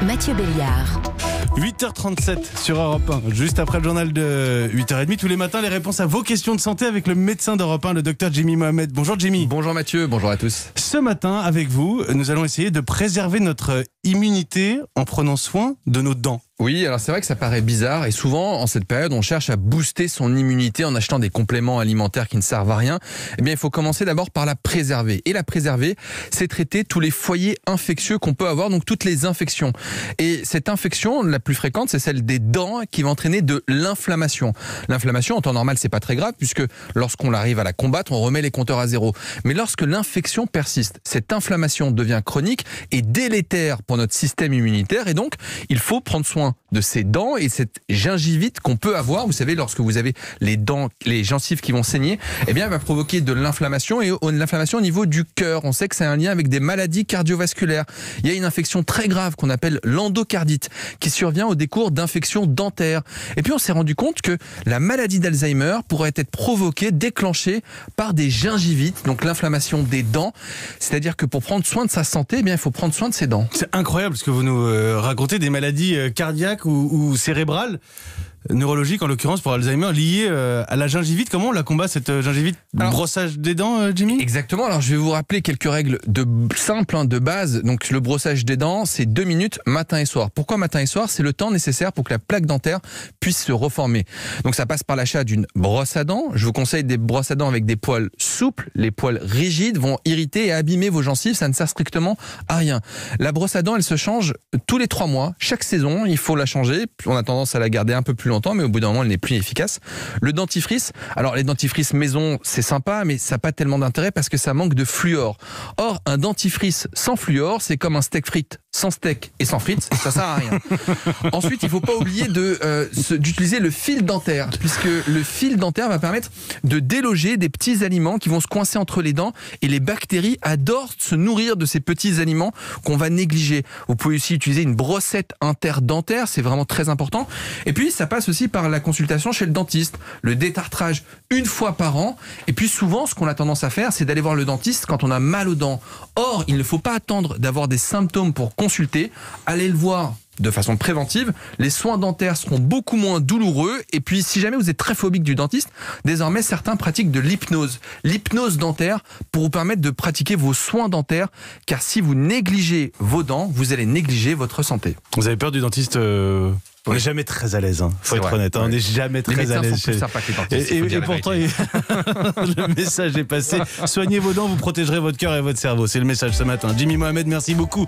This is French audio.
Mathieu Béliard. 8h37 sur Europe 1, juste après le journal de 8h30. Tous les matins, les réponses à vos questions de santé avec le médecin d'Europe 1, le docteur Jimmy Mohamed. Bonjour Jimmy. Bonjour Mathieu, bonjour à tous. Ce matin, avec vous, nous allons essayer de préserver notre immunité en prenant soin de nos dents. Oui, alors c'est vrai que ça paraît bizarre et souvent en cette période on cherche à booster son immunité en achetant des compléments alimentaires qui ne servent à rien. Eh bien il faut commencer d'abord par la préserver. Et la préserver, c'est traiter tous les foyers infectieux qu'on peut avoir, donc toutes les infections. Et cette infection la plus fréquente, c'est celle des dents qui va entraîner de l'inflammation. L'inflammation en temps normal c'est pas très grave puisque lorsqu'on arrive à la combattre, on remet les compteurs à zéro. Mais lorsque l'infection persiste, cette inflammation devient chronique et délétère pour notre système immunitaire et donc il faut prendre soin de ces dents et cette gingivite qu'on peut avoir. Vous savez, lorsque vous avez les dents, les gencives qui vont saigner, eh bien, elle va provoquer de l'inflammation et l'inflammation au niveau du cœur. On sait que c'est un lien avec des maladies cardiovasculaires. Il y a une infection très grave qu'on appelle l'endocardite qui survient au décours d'infections dentaires. Et puis, on s'est rendu compte que la maladie d'Alzheimer pourrait être provoquée, déclenchée par des gingivites, donc l'inflammation des dents. C'est-à-dire que pour prendre soin de sa santé, eh bien, il faut prendre soin de ses dents. C'est incroyable ce que vous nous racontez, des maladies cardiaques ou cérébrales, neurologiques en l'occurrence pour Alzheimer, liées à la gingivite. Comment on la combat cette gingivite? Brossage des dents, Jimmy? Exactement, alors je vais vous rappeler quelques règles simples, de base. Donc le brossage des dents, c'est 2 minutes matin et soir. Pourquoi matin et soir? C'est le temps nécessaire pour que la plaque dentaire puisse se reformer. Donc ça passe par l'achat d'une brosse à dents. Je vous conseille des brosses à dents avec des poils souples. Les poils rigides vont irriter et abîmer vos gencives, ça ne sert strictement à rien. La brosse à dents, elle se change tous les 3 mois. Chaque saison, il faut la changer. On a tendance à la garder un peu plus longtemps, mais au bout d'un moment, elle n'est plus efficace. Le dentifrice, alors les dentifrices maison, c'est sympa, mais ça n'a pas tellement d'intérêt parce que ça manque de fluor. Or, un dentifrice sans fluor, c'est comme un steak frites sans steak et sans frites, ça sert à rien. Ensuite, il ne faut pas oublier d'utiliser le fil dentaire, puisque le fil dentaire va permettre de déloger des petits aliments qui vont se coincer entre les dents, et les bactéries adorent se nourrir de ces petits aliments qu'on va négliger. Vous pouvez aussi utiliser une brossette interdentaire, c'est vraiment très important. Et puis, ça passe aussi par la consultation chez le dentiste, le détartrage 1 fois par an. Et puis souvent, ce qu'on a tendance à faire, c'est d'aller voir le dentiste quand on a mal aux dents. Or, il ne faut pas attendre d'avoir des symptômes pour consulter. Allez le voir de façon préventive. Les soins dentaires seront beaucoup moins douloureux. Et puis, si jamais vous êtes très phobique du dentiste, désormais, certains pratiquent de l'hypnose. L'hypnose dentaire pour vous permettre de pratiquer vos soins dentaires. Car si vous négligez vos dents, vous allez négliger votre santé. Vous avez peur du dentiste? On n'est jamais très à l'aise, faut être honnête. On n'est jamais très à l'aise. Les médecins sont plus sympas que les dentistes. Et pourtant, le message est passé. Soignez vos dents, vous protégerez votre cœur et votre cerveau. C'est le message ce matin. Jimmy Mohamed, merci beaucoup.